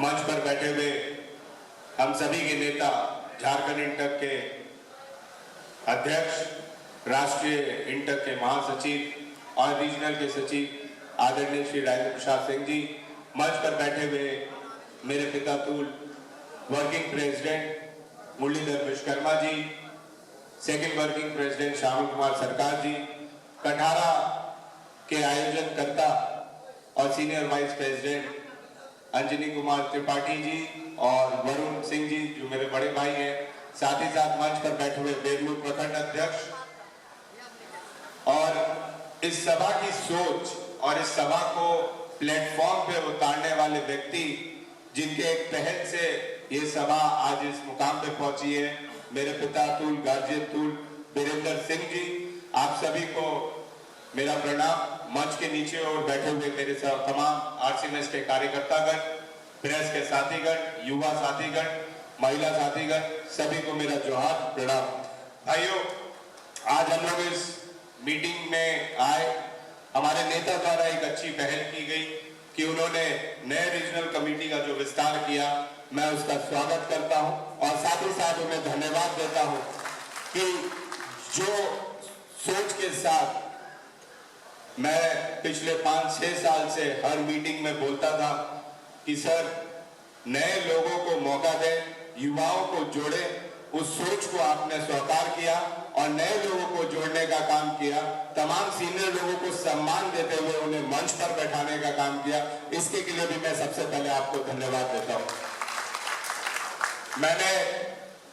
मंच पर बैठे हुए हम सभी के नेता, झारखंड इंटक के अध्यक्ष, राष्ट्रीय इंटक के महासचिव और रीजनल के सचिव आदरणीय श्री राजेंद्र प्रसाद सिंह जी, मंच पर बैठे हुए मेरे पिता तुल working president Muralidhar Vishwakarma ji, second working president Shyam Kumar Sarkar ji, कठारा के आयोजनकर्ता और senior vice president Anjani Kumar Tripathi ji और वरुण सिंह जी जो मेरे बड़े भाई हैं, साथ ही साथ मंच पर बैठे हुए बेरलू प्रखंड अध्यक्ष और इस सभा की सोच और इस सभा को प्लेटफॉर्म पे उतारने वाले व्यक्ति जिनके एक पहल से ये सभा आज इस मुकाम पे पहुंची है, मेरे पिता तुल गार्जियन तुल वीरेंद्र सिंह जी, आप सभी को मेरा प्रणाम। मंच के नीचे और बैठे हुए मेरे तमाम आरसीएमएस के कार्यकर्तागण, प्रेस के साथीगण, युवा साथीगण, महिला साथीगण, सभी को मेरा जोहार प्रणाम। भाइयों, आज हम लोग इस मीटिंग में आए, हमारे नेता द्वारा एक अच्छी पहल की गई कि उन्होंने नए रीजनल कमेटी का जो विस्तार किया, मैं उसका स्वागत करता हूं और साथ ही साथ उन्हें धन्यवाद देता हूं कि जो सोच के साथ मैं पिछले 5-6 साल से हर मीटिंग में बोलता था कि सर नए लोगों को मौका दें, युवाओं को जोड़े, उस सोच को आपने स्वीकार किया और नए लोगों को जोड़ने का काम किया, तमाम सीनियर लोगों को सम्मान देते हुए उन्हें मंच पर बैठाने का काम किया। इसके लिए भी मैं सबसे पहले आपको धन्यवाद देता हूं। मैंने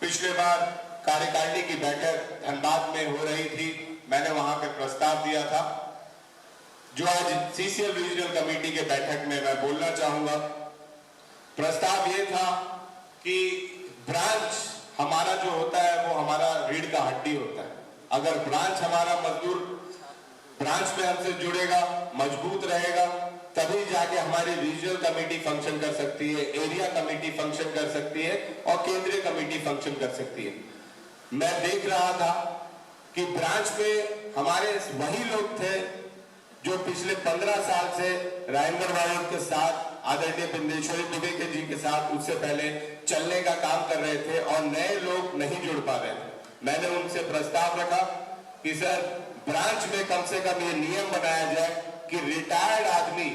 पिछले बार कार्यकारिणी की बैठक धनबाद में हो रही थी, मैंने वहां पे प्रस्ताव दिया था जो आज सीसीएल रीजनल कमेटी के बैठक में मैं बोलना चाहूंगा। प्रस्ताव ये था कि ब्रांच हमारा जो होता है वो हमारा रीढ़ का हड्डी होता है। अगर ब्रांच हमारा मजदूर ब्रांच में हमसे जुड़ेगा, मजबूत रहेगा, तभी जाके हमारी रीजनल कमेटी फंक्शन कर सकती है, एरिया कमेटी फंक्शन कर सकती है और केंद्रीय कमेटी फंक्शन कर सकती है। मैं देख रहा था कि ब्रांच में हमारे वही लोग थे जो पिछले 15 साल से राजेंद्र बाबू के साथ, आदरणीय बिंदेश्वरी दुबे के जी के साथ उससे पहले चलने का काम कर रहे थे और नए लोग नहीं जुड़ पा रहे थे। मैंने उनसे प्रस्ताव रखा कि सर ब्रांच में कम से कम ये नियम बनाया जाए कि रिटायर्ड आदमी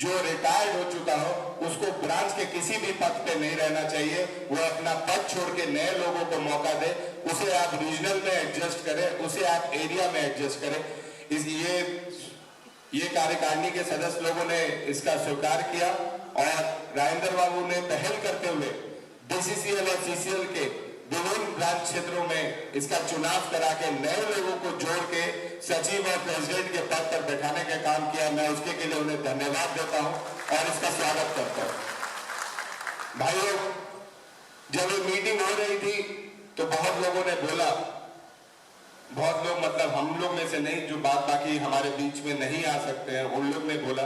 जो रिटायर्ड हो चुका हो उसको ब्रांच के किसी भी पद पे नहीं रहना चाहिए, वो अपना पद छोड़ के नए लोगों को मौका दे, उसे आप रीजनल में एडजस्ट करें, उसे आप एरिया में एडजस्ट करें। ये कार्यकारिणी के सदस्य लोगों ने इसका स्वीकार किया और राजेंद्र बाबू ने पहल करते हुए बीसीसीएल और सीसीएल के विभिन्न ब्रांच क्षेत्रों में इसका चुनाव करा के नए लोगों को जोड़ के सचिव और प्रेसिडेंट के पद पर बैठाने का काम किया। मैं उसके लिए उन्हें धन्यवाद देता हूं और इसका स्वागत करता हूं। भाइयों, जब ये मीटिंग हो रही थी तो बहुत लोगों ने बोला, बहुत लोग मतलब हम लोग में से नहीं, जो बात बाकी हमारे बीच में नहीं आ सकते हैं, उन लोग ने बोला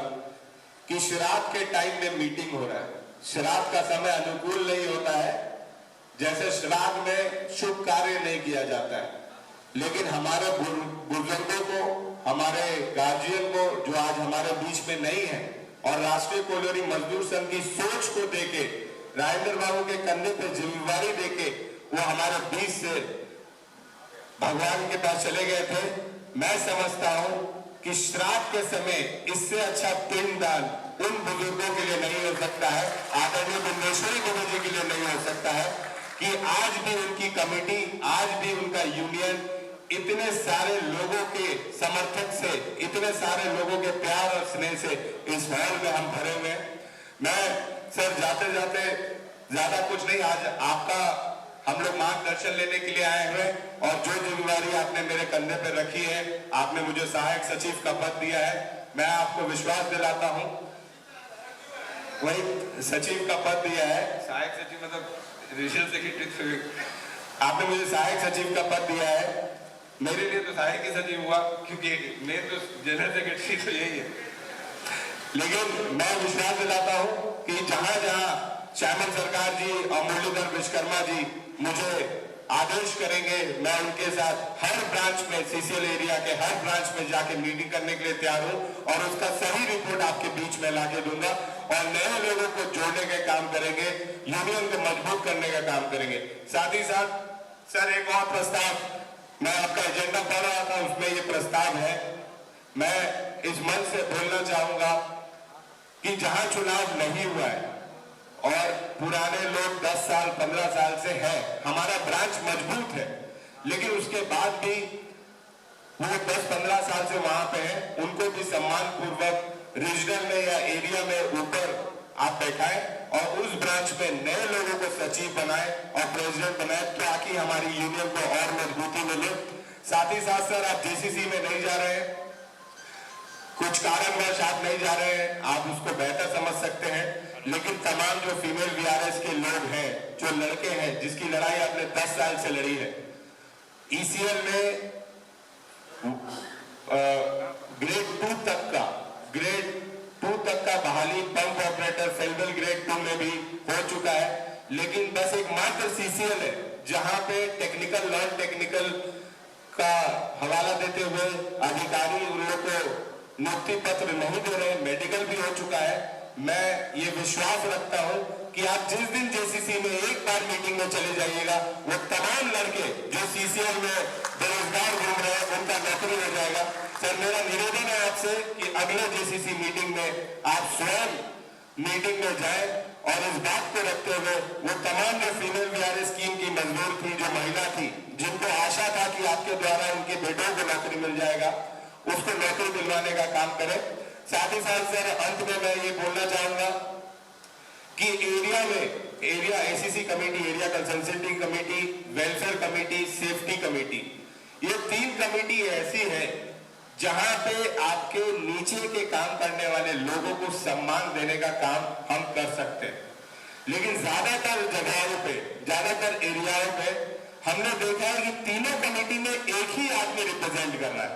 कि श्राद्ध के टाइम में मीटिंग हो रहा है, श्राद्ध का समय अनुकूल नहीं होता है, जैसे श्राद्ध में शुभ कार्य नहीं किया जाता है। लेकिन हमारे बुजुर्गों को, हमारे गार्जियन को जो आज हमारे बीच में नहीं है और राष्ट्रीय कोयलरी मजदूर संघ की सोच को देके, राजेंद्र बाबू के कंधे पे जिम्मेवारी देके वो हमारे बीच से भगवान के पास चले गए थे। मैं समझता हूं कि श्राद्ध के समय इससे अच्छा पिंडदान उन बुजुर्गों के लिए नहीं हो सकता है, आदरणीय बिंदेश्वरी दुबे जी के लिए नहीं हो सकता है कि आज भी उनकी कमेटी, आज भी उनका यूनियन इतने सारे लोगों के समर्थक से, इतने सारे लोगों के प्यार और स्नेह से इस हॉल में हम भरे हुए हैं। मैं सर जाते जाते ज्यादा कुछ नहीं, आज आपका हम लोग मार्गदर्शन लेने के लिए आए हुए और जो जिम्मेवारी आपने मेरे कंधे पर रखी है, आपने मुझे सहायक सचिव का पद दिया है, मैं आपको विश्वास दिलाता हूं, वही सचिव का पद दिया है, सहायक सचिव मतलब रीजनल सेक्रेटरी, आपने मुझे सहायक सचिव का पद दिया है। मेरे लिए तो सहायक ही सचिव हुआ क्योंकि मेरे तो जनरल सेक्रेटरी तो यही है, लेकिन मैं विश्वास दिलाता हूं कि जहां जहां श्यामल सरकार जी और मुरलीधर विश्वकर्मा जी मुझे आदेश करेंगे, मैं उनके साथ हर ब्रांच में, सीसीएल एरिया के हर ब्रांच में जाके मीटिंग करने के लिए तैयार हूं और उसका सही रिपोर्ट आपके बीच में लाके दूंगा और नए लोगों को जोड़ने का काम करेंगे, यूनियन को मजबूत करने का काम करेंगे। साथ ही साथ सर एक और प्रस्ताव, मैं आपका एजेंडा पढ़ रहा था, उसमें ये प्रस्ताव है। मैं इस मंच से बोलना चाहूंगा कि जहां चुनाव नहीं हुआ है और पुराने लोग 10 साल 15 साल से हैं, हमारा ब्रांच मजबूत है, लेकिन उसके बाद भी वो 10-15 साल से वहां पे हैं, उनको भी सम्मान पूर्वक रीजनल में या एरिया में ऊपर आप बैठाएं और उस ब्रांच में नए लोगों को सचिव बनाएं और प्रेसिडेंट बनाएं, ताकि हमारी यूनियन को और मजबूती मिले। साथ ही साथ सर आप जेसीसी में नहीं जा रहे हैं, कुछ कारणवश आप नहीं जा रहे हैं, आप उसको बेहतर समझ सकते हैं, लेकिन तमाम जो फीमेल वीआरएस के लोग हैं, जो लड़के हैं, जिसकी लड़ाई आपने 10 साल से लड़ी है, ईसीएल में ग्रेड 2 तक का बहाली पंप ऑपरेटर फेडरल ग्रेड 2 में भी हो चुका है, लेकिन बस एक मात्र सीसीएल है जहां पे टेक्निकल नॉन टेक्निकल का हवाला देते हुए अधिकारी उन लोग को नियुक्ति पत्र नहीं दे रहे, मेडिकल भी हो चुका है। मैं ये विश्वास रखता हूं कि आप जिस दिन जेसीसी में एक बार मीटिंग में चले जाइएगा, वो तमाम लड़के जो सीसीएल में बेरोजगार घूम रहे हैं उनका नौकरी हो जाएगा। सर मेरा निवेदन है आपसे कि अगले जेसीसी मीटिंग में आप स्वयं मीटिंग में जाएं और इस बात को रखते हुए वो तमाम जो फीमेल वीआरएस स्कीम की मजदूर थी, जो महिला थी, जिनको आशा था कि आपके द्वारा उनके बेटों को नौकरी मिल जाएगा, उसको नौकरी दिलवाने का काम करें। साथ ही साथ सर अंत में मैं ये बोलना चाहूंगा कि area ACC committee, area consultative committee, welfare committee, safety committee, ये 3 कमेटी ऐसी है जहां पे आपके नीचे के काम करने वाले लोगों को सम्मान देने का काम हम कर सकते हैं, लेकिन ज्यादातर जगहों पे, ज्यादातर एरियाओं पे हमने देखा है कि तीनों कमेटी में एक ही आदमी रिप्रेजेंट कर रहा है।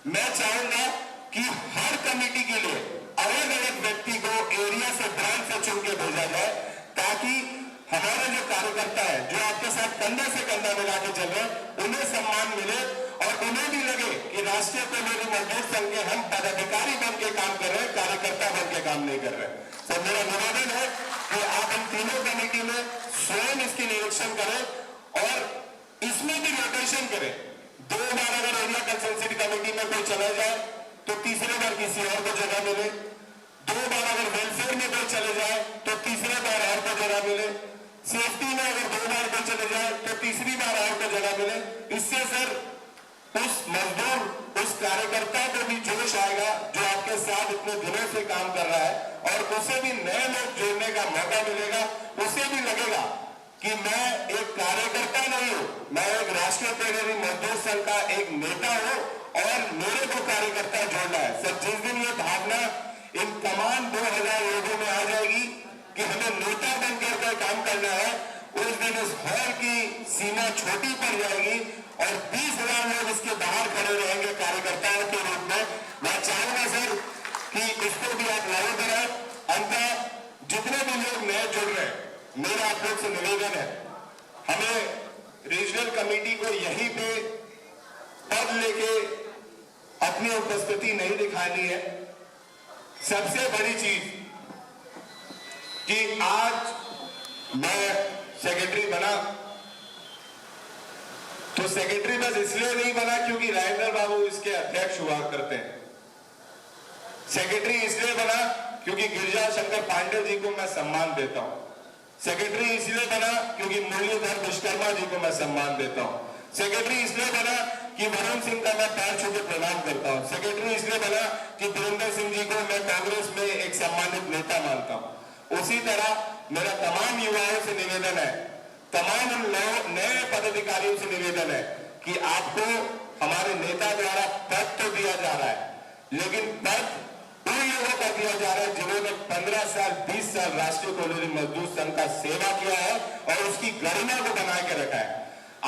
मैं चाहूंगा कि हर कमेटी के लिए अलग अलग व्यक्ति को एरिया से, ब्रांच से चुन के भेजा जाए, ताकि हमारे जो कार्यकर्ता है, जो आपके साथ कंधे से कंधा मिला के चल रहे हैं, उन्हें सम्मान मिले और उन्हें भी लगे कि राष्ट्रीय कोयला मजदूर संघ के हम पदाधिकारी बन के काम कर रहे हैं, कार्यकर्ता बन के काम नहीं कर रहे। तो मेरा निवेदन है कि आप इन तीनों कमेटी में स्वयं इसकी निरीक्षण करें और इसमें भी रोटेशन करें। 2 बार अगर एरिया कंसल्टेटिव कमेटी में कोई चला जाए तो तीसरे बार किसी और को जगह मिले, 2 बार अगर वेलफेयर में कोई चले जाए तो तीसरे बार और को जगह मिले, सेफ्टी में अगर 2 बार कोई चले जाए तो तीसरी बार और को जगह मिले। इससे सर उस मजदूर, उस कार्यकर्ता को भी जोश आएगा जो आपके साथ इतने दिनों से काम कर रहा है, और उसे भी नए लोग जोड़ने का मौका मिलेगा। उसे भी लगेगा कि मैं एक कार्यकर्ता नहीं हूं, मैं एक राष्ट्रीय कोयला मजदूर संघ का एक नेता हूं और मेरे को कार्यकर्ता जोड़ना है। सर जिस दिन ये भावना इन तमाम 2000 लोगों में आ जाएगी कि हमें नेता बनकर के काम करना है, उस दिन इस हॉल की सीमा छोटी पड़ जाएगी और 20,000 लोग इसके बाहर खड़े रहेंगे कार्यकर्ताओं के रूप में। मैं चाहूंगा सर कि इसको भी आप लागू करें। अंत जितने भी लोग नए जुड़ रहे हैं, मेरा आप लोग से निवेदन है, हमें रीजनल कमेटी को यहीं पे पद लेके अपनी उपस्थिति नहीं दिखानी है। सबसे बड़ी चीज कि आज मैं सेक्रेटरी बना, तो सेक्रेटरी बस इसलिए नहीं बना क्योंकि राजेंद्र बाबू इसके अध्यक्ष हुआ करते हैं। सेक्रेटरी इसलिए बना क्योंकि गिरिजा शंकर पांडे जी को मैं सम्मान देता हूं। सेक्रेटरी इसलिए बना क्योंकि मुरलीधर विश्वकर्मा जी को मैं सम्मान देता हूं। सेक्रेटरी इसलिए बना कि वरुण सिंह का मैं पैर छू के प्रणाम करता हूं। सेक्रेटरी इसलिए बना कि वीरेंद्र सिंह जी को मैं कांग्रेस में एक सम्मानित नेता मानता हूं। उसी तरह मेरा तमाम युवाओं से निवेदन है, तमाम नए पदाधिकारियों से निवेदन है कि आपको हमारे नेता द्वारा पद तो दिया जा रहा है, लेकिन पद उन लोगों को दिया जा रहा है जिन्होंने 15 साल 20 साल राष्ट्रीय कोयला मजदूर संघ का सेवा किया है और उसकी गरिमा को बना के रखा है।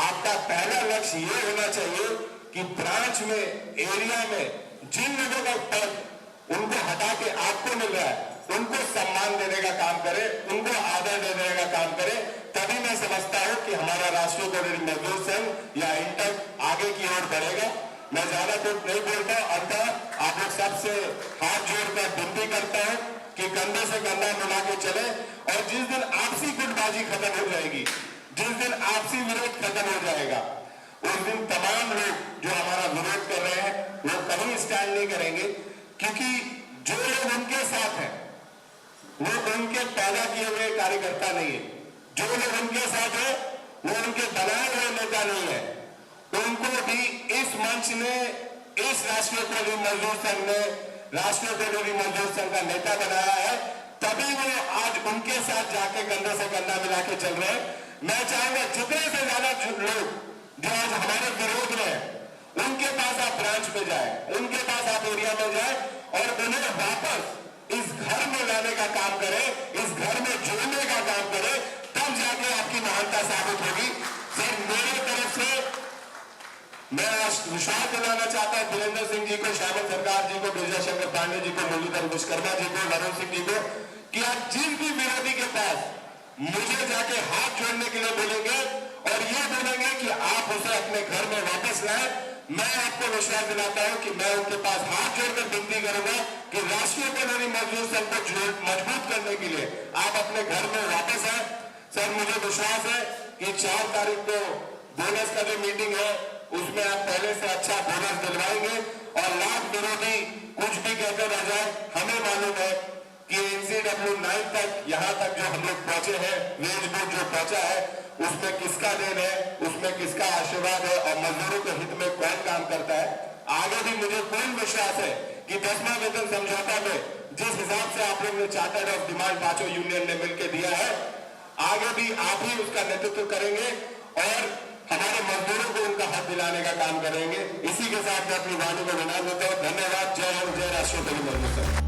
आपका पहला लक्ष्य ये होना चाहिए कि ब्रांच में, एरिया में जिन लोगों का पद उनको हटा के आपको मिल रहा है, उनको सम्मान देने का काम करें, उनको आदर देने का काम करें। तभी मैं समझता हूं कि हमारा राष्ट्रीय कोयला मजदूर संघ या इंटक आगे की ओर बढ़ेगा। मैं ज्यादा कुछ नहीं बोलता, अंततः आप लोग सबसे हाथ जोड़कर विनती करता हूं कि कंधे से कंधा मिला के चले, और जिस दिन आपसी गुटबाजी खत्म हो जाएगी, जिस दिन आपसी विरोध खत्म हो जाएगा, उस दिन तमाम लोग जो हमारा विरोध कर रहे हैं वो कहीं स्टैंड नहीं करेंगे, क्योंकि जो लोग उनके साथ हैं वो उनके पैदा किए हुए कार्यकर्ता नहीं है, जो लोग उनके साथ है वो उनके बनाए हुए नेता नहीं है। उनको भी इस मंच ने, इस राष्ट्रीय प्रहरी मजदूर संघ ने राष्ट्रीय प्रहरी मजदूर संघ का नेता बनाया है, तभी वो आज उनके साथ जाके कंधे से कंधा मिला के चल रहे हैं। मैं चाहूंगा जितने से ज्यादा लोग जो आज हमारे विरोध में है, उनके पास आप ब्रांच में जाए, उनके पास आप एरिया में जाए और उन्हें वापस इस घर में लाने का काम करें, इस घर में जोड़ने का काम करें, तब जाके आपकी महानता साबित होगी। सर, मेरी तरफ से मैं विश्वास दिलाना चाहता हूं वीरेंद्र सिंह जी को, श्यामल सरकार जी को, विजय शंकर पांडे जी को, मुरलीधर विश्वकर्मा जी को, वरुण सिंह जी को, कि आप जिस भी विरोधी के पास मुझे जाके हाथ जोड़ने के लिए बोलेंगे और ये बोलेंगे कि आप उसे अपने घर में वापस लाएं, मैं आपको विश्वास दिलाता हूं कि मैं उनके पास हाथ जोड़कर विनती करूंगा कि राष्ट्रीय प्रहरी मजदूर संघ को मजबूत करने के लिए आप अपने घर में वापस आए। सर, मुझे विश्वास है कि 4 तारीख को बोनस का जो मीटिंग है उसमें आप पहले से अच्छा बोनस दिलवाएंगे, और लाख विरोधी कुछ भी कहते रह जाए, हमें मालूम है कि NCW 9 तक, यहाँ तक जो हम लोग पहुंचे हैं, वेज बोर्ड जो पहुंचा है, उसमें किसका देन है, उसमें किसका आशीर्वाद है, और मजदूरों के हित में कौन काम करता है। आगे भी मुझे पूर्ण विश्वास है कि 10वां वेतन समझौता में जिस हिसाब से आप लोग ने चार्टर ऑफ डिमांड पांचों यूनियन ने मिलकर दिया है, आगे भी आप ही उसका नेतृत्व करेंगे और हमारे मजदूरों को उनका हक दिलाने का काम करेंगे। इसी के साथ मैं अपनी वाणी को विराम देता हूं। धन्यवाद। जय हिंद, जय राष्ट्रीय प्रहरी मजदूर संघ।